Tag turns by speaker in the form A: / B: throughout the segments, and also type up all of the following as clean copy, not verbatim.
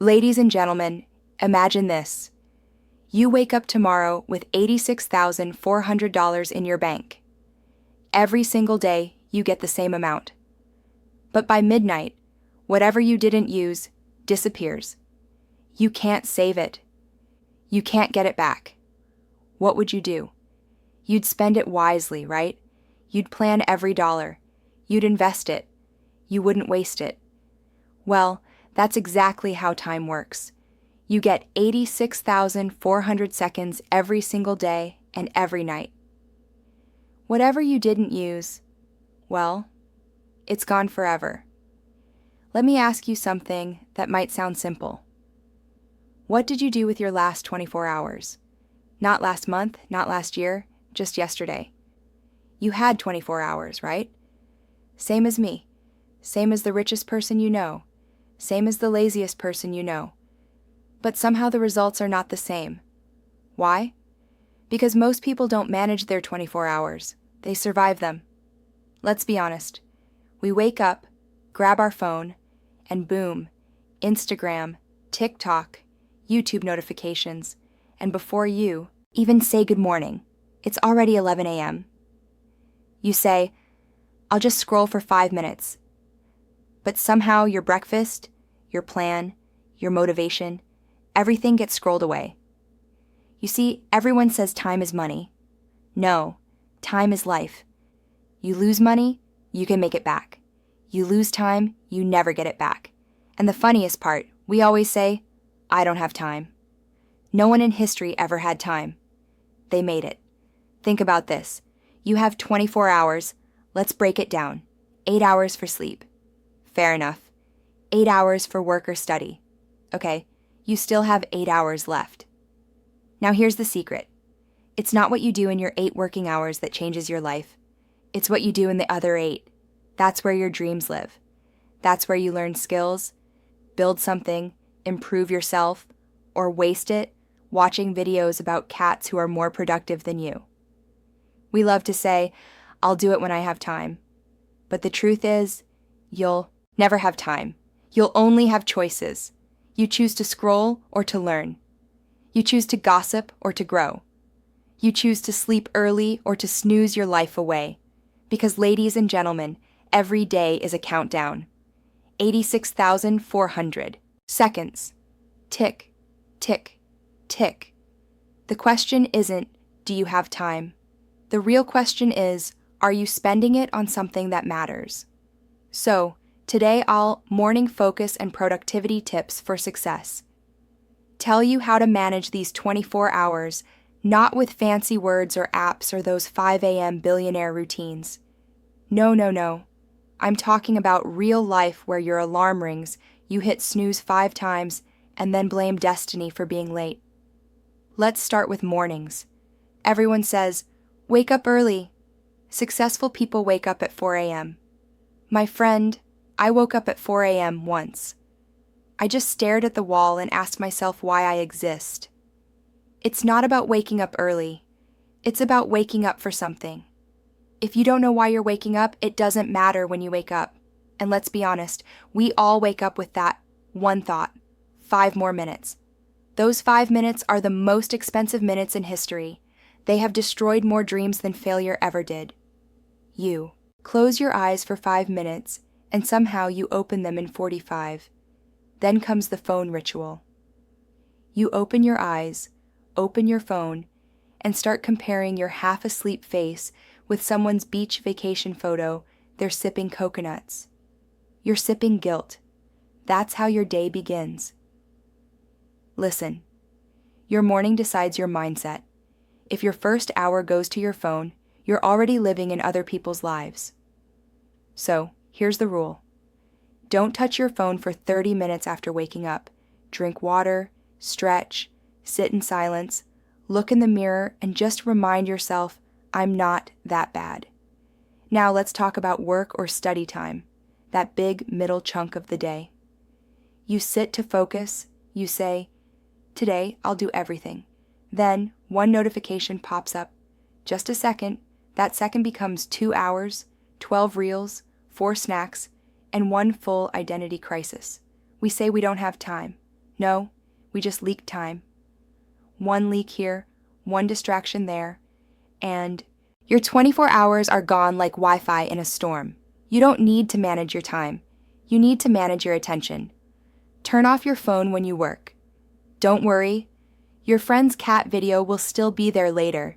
A: Ladies and gentlemen, imagine this. You wake up tomorrow with $86,400 in your bank. Every single day, you get the same amount. But by midnight, whatever you didn't use disappears. You can't save it. You can't get it back. What would you do? You'd spend it wisely, right? You'd plan every dollar. You'd invest it. You wouldn't waste it. Well, that's exactly how time works. You get 86,400 seconds every single day and every night. Whatever you didn't use, well, it's gone forever. Let me ask you something that might sound simple. What did you do with your last 24 hours? Not last month, not last year, just yesterday. You had 24 hours, right? Same as me. Same as the richest person you know. Same as the laziest person you know. But somehow the results are not the same. Why? Because most people don't manage their 24 hours. They survive them. Let's be honest. We wake up, grab our phone, and boom, Instagram, TikTok, YouTube notifications, and before you even say good morning, it's already 11 a.m. You say, I'll just scroll for 5 minutes. But somehow your breakfast, your plan, your motivation, everything gets scrolled away. You see, everyone says time is money. No, time is life. You lose money, you can make it back. You lose time, you never get it back. And the funniest part, we always say, I don't have time. No one in history ever had time. They made it. Think about this. You have 24 hours. Let's break it down. 8 hours for sleep. Fair enough. 8 hours for work or study. Okay, you still have 8 hours left. Now here's the secret. It's not what you do in your 8 working hours that changes your life. It's what you do in the other 8. That's where your dreams live. That's where you learn skills, build something, improve yourself, or waste it watching videos about cats who are more productive than you. We love to say, I'll do it when I have time. But the truth is, you'll never have time. You'll only have choices. You choose to scroll or to learn. You choose to gossip or to grow. You choose to sleep early or to snooze your life away. Because ladies and gentlemen, every day is a countdown. 86,400 seconds. Tick, tick, tick. The question isn't, do you have time? The real question is, are you spending it on something that matters? So, today I'll morning focus and productivity tips for success. Tell you how to manage these 24 hours, not with fancy words or apps or those 5 a.m. billionaire routines. No, no, no. I'm talking about real life where your alarm rings, you hit snooze 5 times, and then blame destiny for being late. Let's start with mornings. Everyone says, wake up early. Successful people wake up at 4 a.m. My friend, I woke up at 4 a.m. once. I just stared at the wall and asked myself why I exist. It's not about waking up early. It's about waking up for something. If you don't know why you're waking up, it doesn't matter when you wake up. And let's be honest, we all wake up with that one thought, 5 more minutes. Those 5 minutes are the most expensive minutes in history. They have destroyed more dreams than failure ever did. You close your eyes for 5 minutes, and somehow you open them in 45. Then comes the phone ritual. You open your eyes, open your phone, and start comparing your half-asleep face with someone's beach vacation photo. They're sipping coconuts. You're sipping guilt. That's how your day begins. Listen, your morning decides your mindset. If your first hour goes to your phone, you're already living in other people's lives. So, here's the rule. Don't touch your phone for 30 minutes after waking up. Drink water, stretch, sit in silence, look in the mirror, and just remind yourself, I'm not that bad. Now let's talk about work or study time, that big middle chunk of the day. You sit to focus, you say, today I'll do everything. Then one notification pops up. Just a second, that second becomes 2 hours, 12 reels, 4 snacks, and 1 full identity crisis. We say we don't have time. No, we just leak time. One leak here, one distraction there, and your 24 hours are gone like Wi-Fi in a storm. You don't need to manage your time. You need to manage your attention. Turn off your phone when you work. Don't worry, your friend's cat video will still be there later.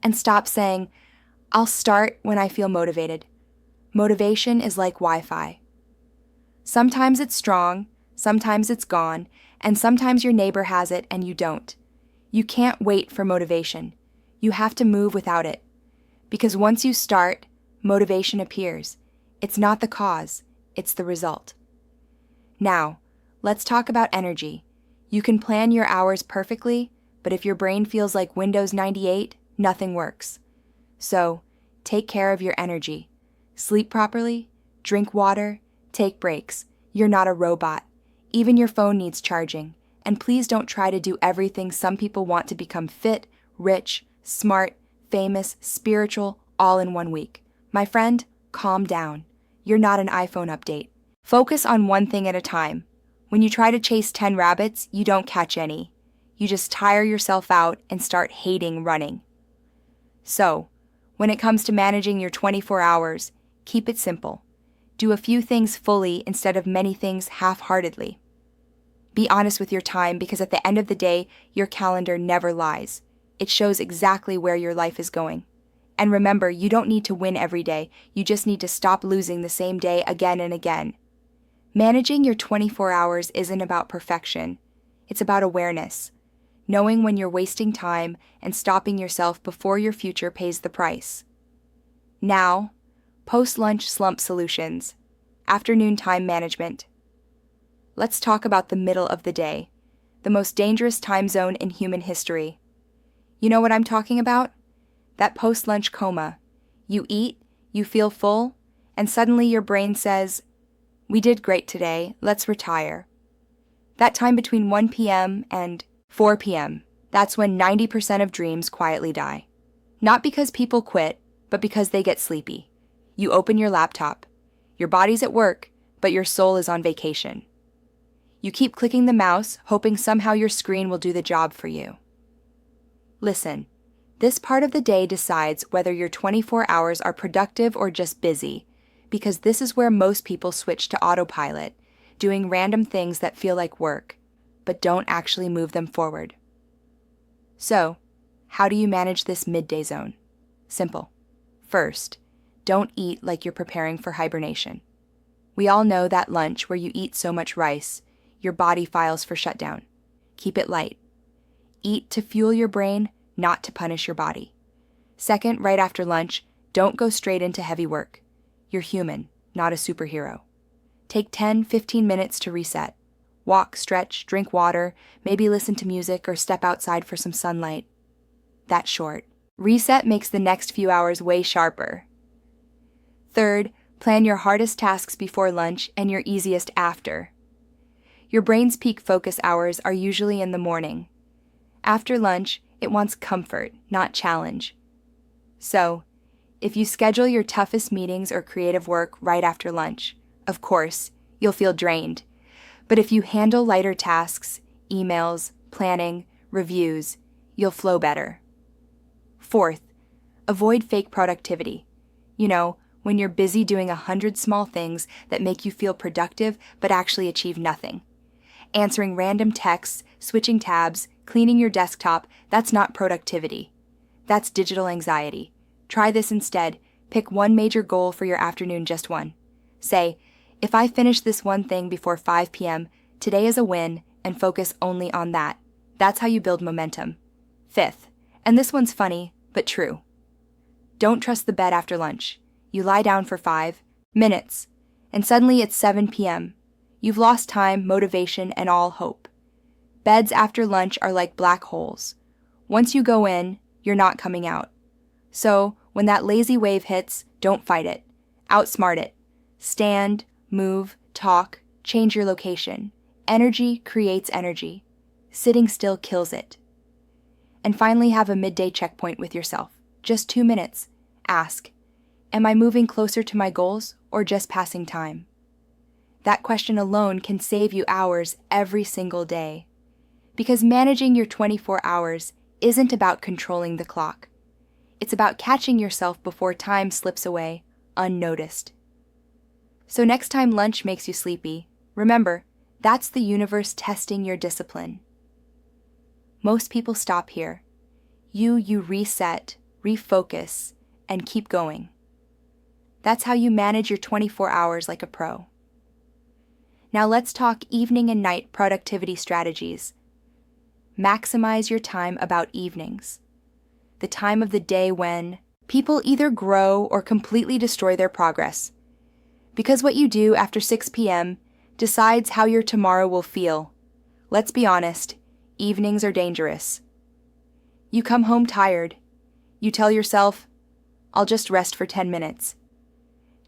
A: And stop saying, "I'll start when I feel motivated." Motivation is like Wi-Fi. Sometimes it's strong, sometimes it's gone, and sometimes your neighbor has it and you don't. You can't wait for motivation. You have to move without it. Because once you start, motivation appears. It's not the cause, it's the result. Now, let's talk about energy. You can plan your hours perfectly, but if your brain feels like Windows 98, nothing works. So, take care of your energy. Sleep properly, drink water, take breaks. You're not a robot. Even your phone needs charging. And please don't try to do everything some people want to become fit, rich, smart, famous, spiritual, all in 1 week. My friend, calm down. You're not an iPhone update. Focus on one thing at a time. When you try to chase 10 rabbits, you don't catch any. You just tire yourself out and start hating running. So, when it comes to managing your 24 hours, keep it simple. Do a few things fully instead of many things half-heartedly. Be honest with your time because at the end of the day, your calendar never lies. It shows exactly where your life is going. And remember, you don't need to win every day. You just need to stop losing the same day again and again. Managing your 24 hours isn't about perfection. It's about awareness. Knowing when you're wasting time and stopping yourself before your future pays the price. Now, post-lunch slump solutions. Afternoon time management. Let's talk about the middle of the day, the most dangerous time zone in human history. You know what I'm talking about? That post-lunch coma. You eat, you feel full, and suddenly your brain says, "We did great today, let's retire." That time between 1 p.m. and 4 p.m., that's when 90% of dreams quietly die. Not because people quit, but because they get sleepy. You open your laptop. Your body's at work, but your soul is on vacation. You keep clicking the mouse, hoping somehow your screen will do the job for you. Listen, this part of the day decides whether your 24 hours are productive or just busy, because this is where most people switch to autopilot, doing random things that feel like work, but don't actually move them forward. So, how do you manage this midday zone? Simple. First, don't eat like you're preparing for hibernation. We all know that lunch where you eat so much rice, your body files for shutdown. Keep it light. Eat to fuel your brain, not to punish your body. Second, right after lunch, don't go straight into heavy work. You're human, not a superhero. Take 10-15 minutes to reset. Walk, stretch, drink water, maybe listen to music or step outside for some sunlight. That's short. Reset makes the next few hours way sharper. Third, plan your hardest tasks before lunch and your easiest after. Your brain's peak focus hours are usually in the morning. After lunch, it wants comfort, not challenge. So, if you schedule your toughest meetings or creative work right after lunch, of course, you'll feel drained. But if you handle lighter tasks, emails, planning, reviews, you'll flow better. Fourth, avoid fake productivity. You know, when you're busy doing 100 small things that make you feel productive but actually achieve nothing. Answering random texts, switching tabs, cleaning your desktop, that's not productivity. That's digital anxiety. Try this instead. Pick one major goal for your afternoon, just one. Say, if I finish this one thing before 5 p.m., today is a win, and focus only on that. That's how you build momentum. Fifth, and this one's funny, but true. Don't trust the bed after lunch. You lie down for 5 minutes, and suddenly it's 7 p.m. You've lost time, motivation, and all hope. Beds after lunch are like black holes. Once you go in, you're not coming out. So, when that lazy wave hits, don't fight it. Outsmart it. Stand, move, talk, change your location. Energy creates energy. Sitting still kills it. And finally, have a midday checkpoint with yourself. Just 2 minutes. Ask, am I moving closer to my goals or just passing time? That question alone can save you hours every single day. Because managing your 24 hours isn't about controlling the clock. It's about catching yourself before time slips away, unnoticed. So next time lunch makes you sleepy, remember, that's the universe testing your discipline. Most people stop here. You reset, refocus, and keep going. That's how you manage your 24 hours like a pro. Now let's talk evening and night productivity strategies. Maximize your time about evenings, the time of the day when people either grow or completely destroy their progress. Because what you do after 6 p.m. decides how your tomorrow will feel. Let's be honest, evenings are dangerous. You come home tired. You tell yourself, I'll just rest for 10 minutes.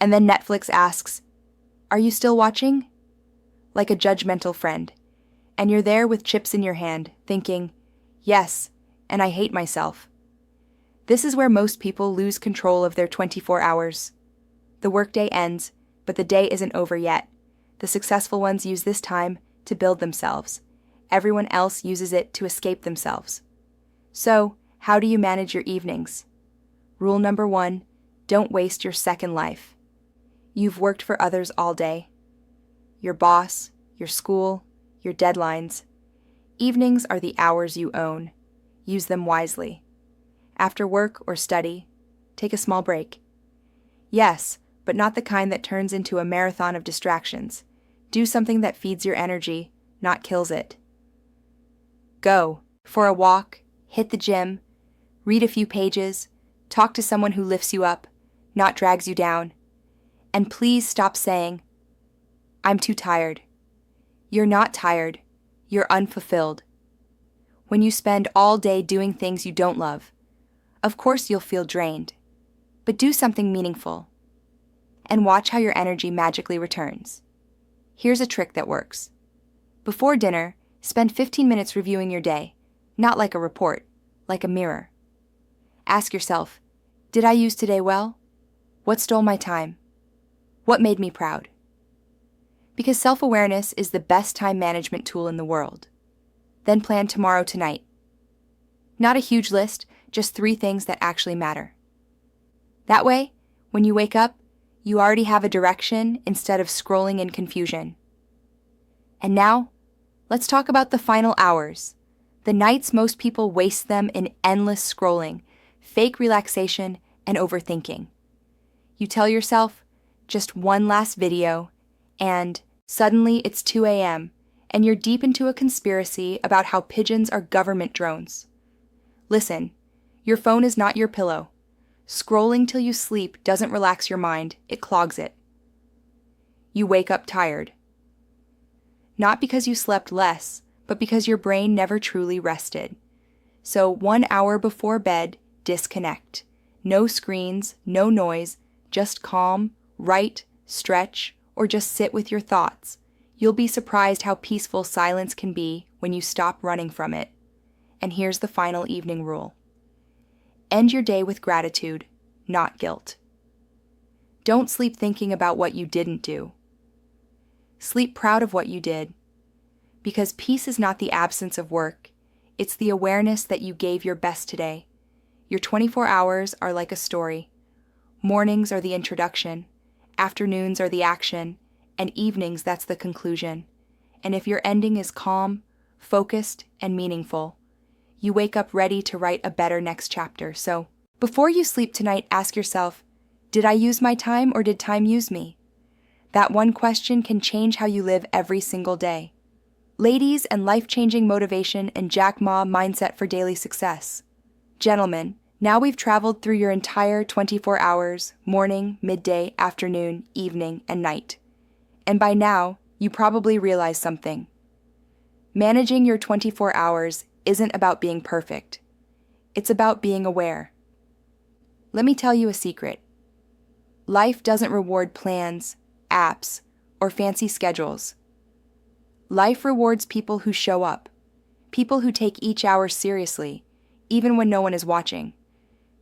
A: And then Netflix asks, are you still watching? Like a judgmental friend. And you're there with chips in your hand, thinking, yes, and I hate myself. This is where most people lose control of their 24 hours. The workday ends, but the day isn't over yet. The successful ones use this time to build themselves. Everyone else uses it to escape themselves. So, how do you manage your evenings? Rule number 1, don't waste your second life. You've worked for others all day. Your boss, your school, your deadlines. Evenings are the hours you own. Use them wisely. After work or study, take a small break. Yes, but not the kind that turns into a marathon of distractions. Do something that feeds your energy, not kills it. Go for a walk, hit the gym, read a few pages, talk to someone who lifts you up, not drags you down. And please stop saying, I'm too tired. You're not tired. You're unfulfilled. When you spend all day doing things you don't love, of course you'll feel drained. But do something meaningful. And watch how your energy magically returns. Here's a trick that works. Before dinner, spend 15 minutes reviewing your day, not like a report, like a mirror. Ask yourself, did I use today well? What stole my time? What made me proud? Because self-awareness is the best time management tool in the world. Then plan tomorrow tonight. Not a huge list, just 3 things that actually matter. That way, when you wake up, you already have a direction instead of scrolling in confusion. And now, let's talk about the final hours. The nights most people waste them in endless scrolling, fake relaxation, and overthinking. You tell yourself, just one last video, and suddenly it's 2 a.m., and you're deep into a conspiracy about how pigeons are government drones. Listen, your phone is not your pillow. Scrolling till you sleep doesn't relax your mind, it clogs it. You wake up tired. Not because you slept less, but because your brain never truly rested. So 1 hour before bed, disconnect. No screens, no noise, just calm, write, stretch, or just sit with your thoughts. You'll be surprised how peaceful silence can be when you stop running from it. And here's the final evening rule. End your day with gratitude, not guilt. Don't sleep thinking about what you didn't do. Sleep proud of what you did. Because peace is not the absence of work, it's the awareness that you gave your best today. Your 24 hours are like a story. Mornings are the introduction, afternoons are the action, and evenings that's the conclusion. And if your ending is calm, focused, and meaningful, you wake up ready to write a better next chapter. So, before you sleep tonight, ask yourself, did I use my time or did time use me? That one question can change how you live every single day. Ladies and life-changing motivation and Jack Ma mindset for daily success. Gentlemen, now we've traveled through your entire 24 hours, morning, midday, afternoon, evening, and night. And by now, you probably realize something. Managing your 24 hours isn't about being perfect. It's about being aware. Let me tell you a secret. Life doesn't reward plans, apps, or fancy schedules. Life rewards people who show up, people who take each hour seriously, even when no one is watching,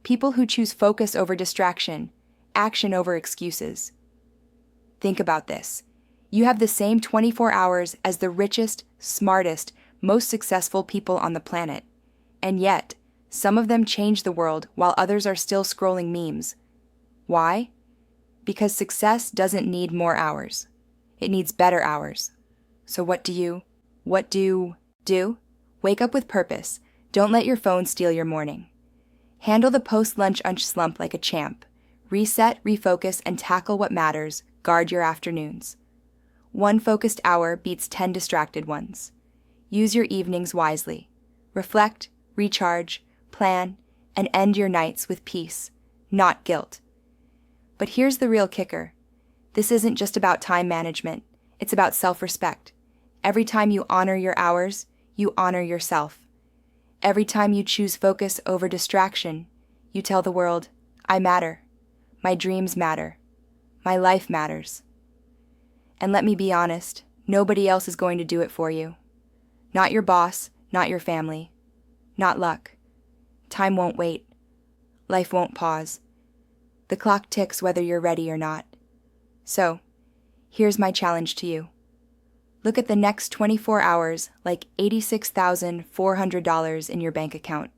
A: people who choose focus over distraction, action over excuses. Think about this. You have the same 24 hours as the richest, smartest, most successful people on the planet. And yet, some of them change the world while others are still scrolling memes. Why? Because success doesn't need more hours. It needs better hours. So what do? Wake up with purpose. Don't let your phone steal your morning. Handle the post-lunch slump like a champ. Reset, refocus, and tackle what matters. Guard your afternoons. 1 focused hour beats 10 distracted ones. Use your evenings wisely. Reflect, recharge, plan, and end your nights with peace, not guilt. But here's the real kicker. This isn't just about time management. It's about self-respect. Every time you honor your hours, you honor yourself. Every time you choose focus over distraction, you tell the world, I matter. My dreams matter. My life matters. And let me be honest, nobody else is going to do it for you. Not your boss, not your family, not luck. Time won't wait. Life won't pause. The clock ticks whether you're ready or not. So, here's my challenge to you. Look at the next 24 hours like $86,400 in your bank account.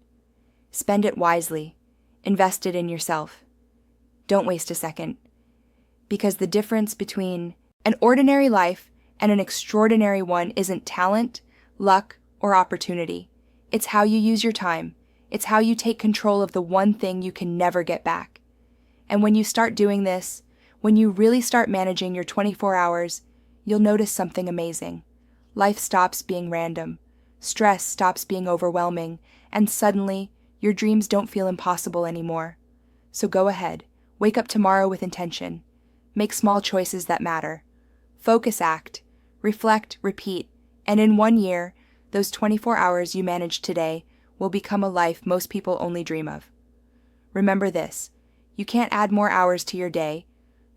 A: Spend it wisely. Invest it in yourself. Don't waste a second. Because the difference between an ordinary life and an extraordinary one isn't talent, luck, or opportunity. It's how you use your time. It's how you take control of the one thing you can never get back. And when you start doing this, when you really start managing your 24 hours, you'll notice something amazing. Life stops being random. Stress stops being overwhelming. And suddenly, your dreams don't feel impossible anymore. So go ahead. Wake up tomorrow with intention. Make small choices that matter. Focus, act, reflect, repeat, and in 1 year, those 24 hours you managed today will become a life most people only dream of. Remember this, you can't add more hours to your day,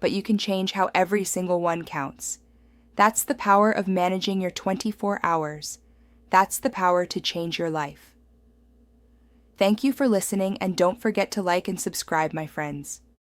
A: but you can change how every single one counts. That's the power of managing your 24 hours. That's the power to change your life. Thank you for listening, and don't forget to like and subscribe, my friends.